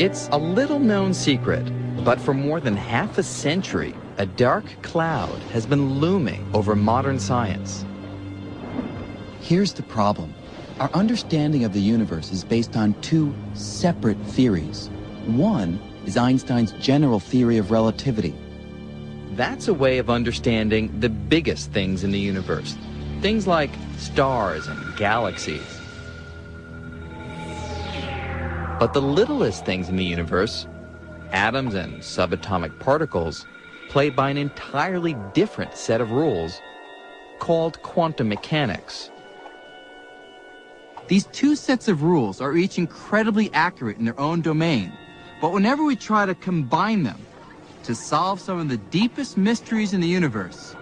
It's a little-known secret, but for more than half a century, a dark cloud has been looming over modern science. Here's the problem. Our understanding of the universe is based on two separate theories. One is Einstein's general theory of relativity. That's a way of understanding the biggest things in the universe. Things like stars and galaxies. But the littlest things in the universe, atoms and subatomic particles, played by an entirely different set of rules called quantum mechanics. These two sets of rules are each incredibly accurate in their own domain, but whenever we try to combine them to solve some of the deepest mysteries in the universe,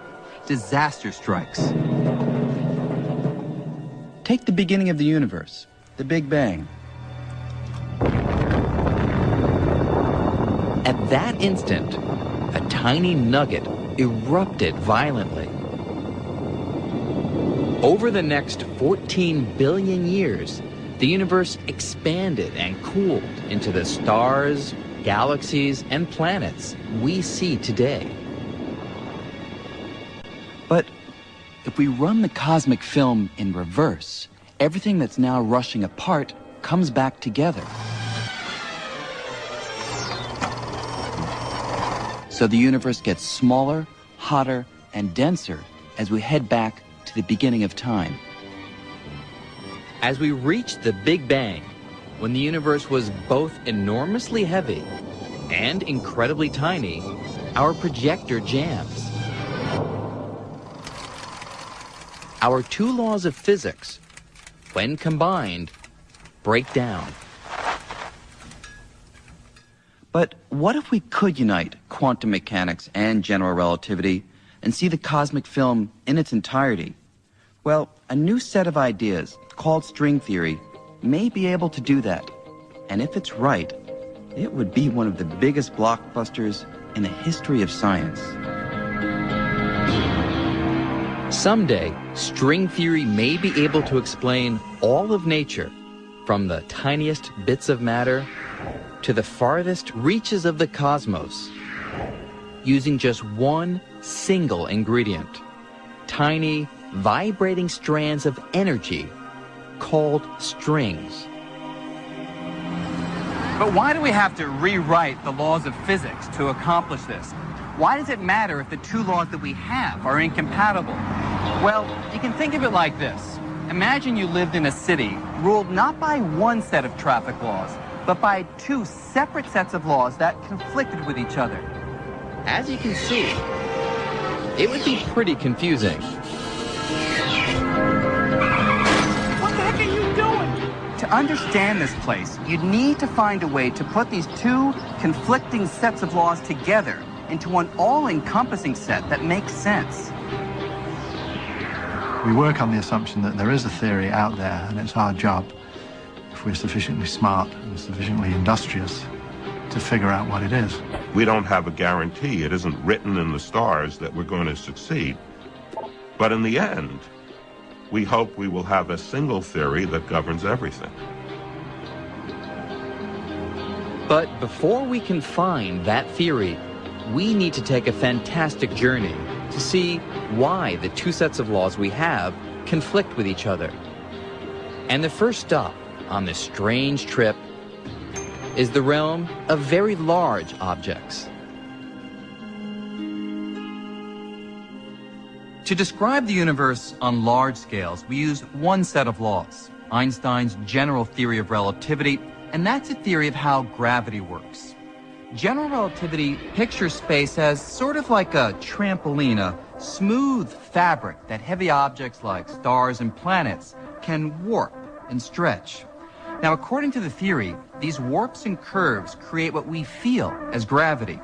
disaster strikes. Take the beginning of the universe, the Big Bang. At that instant, a tiny nugget erupted violently. Over the next 14 billion years, the universe expanded and cooled into the stars, galaxies, and planets we see today. But if we run the cosmic film in reverse, everything that's now rushing apart comes back together. So the universe gets smaller, hotter, and denser as we head back to the beginning of time. As we reach the Big Bang, when the universe was both enormously heavy and incredibly tiny, our projector jams. Our two laws of physics, when combined, break down. But what if we could unite quantum mechanics and general relativity and see the cosmic film in its entirety? Well, a new set of ideas, called string theory, may be able to do that. And if it's right, it would be one of the biggest blockbusters in the history of science. Someday, string theory may be able to explain all of nature, from the tiniest bits of matter to the farthest reaches of the cosmos, using just one single ingredient: tiny, vibrating strands of energy called strings. But why do we have to rewrite the laws of physics to accomplish this? Why does it matter if the two laws that we have are incompatible? Well, you can think of it like this. Imagine you lived in a city ruled not by one set of traffic laws, but by two separate sets of laws that conflicted with each other. As you can see, it would be pretty confusing. What the heck are you doing? To understand this place, you'd need to find a way to put these two conflicting sets of laws together into one all-encompassing set that makes sense. We work on the assumption that there is a theory out there, and it's our job, if we're sufficiently smart and sufficiently industrious, to figure out what it is. We don't have a guarantee. It isn't written in the stars that we're going to succeed. But in the end, we hope we will have a single theory that governs everything. But before we can find that theory, we need to take a fantastic journey to see why the two sets of laws we have conflict with each other. And the first stop on this strange trip is the realm of very large objects. To describe the universe on large scales, we use one set of laws, Einstein's general theory of relativity, and that's a theory of how gravity works. General relativity pictures space as sort of like a trampoline, a smooth fabric that heavy objects like stars and planets can warp and stretch. Now, according to the theory, these warps and curves create what we feel as gravity.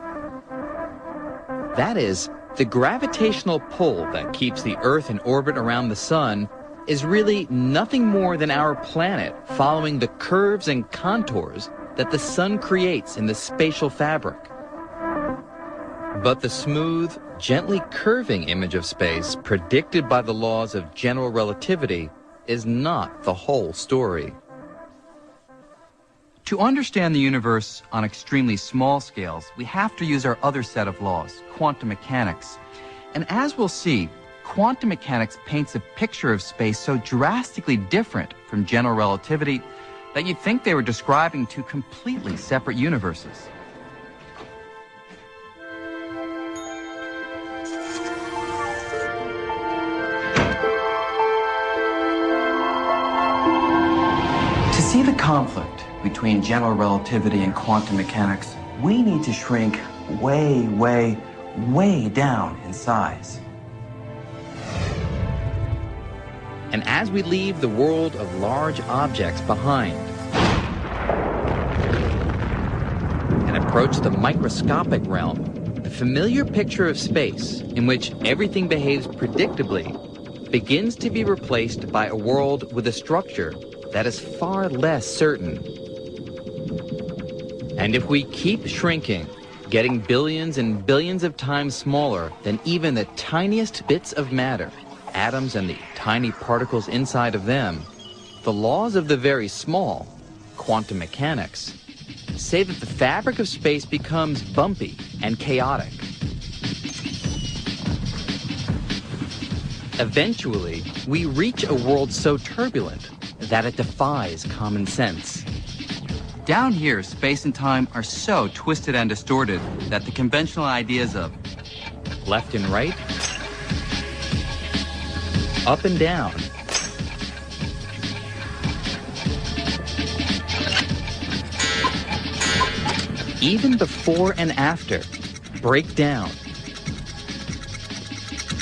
That is, the gravitational pull that keeps the Earth in orbit around the Sun is really nothing more than our planet following the curves and contours that the Sun creates in the spatial fabric. But the smooth, gently curving image of space predicted by the laws of general relativity is not the whole story. To understand the universe on extremely small scales, we have to use our other set of laws, quantum mechanics. And as we'll see, quantum mechanics paints a picture of space so drastically different from general relativity that you'd think they were describing two completely separate universes. To see the conflict between general relativity and quantum mechanics, we need to shrink way, way, way down in size. And as we leave the world of large objects behind and approach the microscopic realm, the familiar picture of space, in which everything behaves predictably, begins to be replaced by a world with a structure that is far less certain. And if we keep shrinking, getting billions and billions of times smaller than even the tiniest bits of matter, atoms and the tiny particles inside of them, the laws of the very small, quantum mechanics, say that the fabric of space becomes bumpy and chaotic. Eventually, we reach a world so turbulent that it defies common sense. Down here, space and time are so twisted and distorted that the conventional ideas of left and right, up and down, even before and after, break down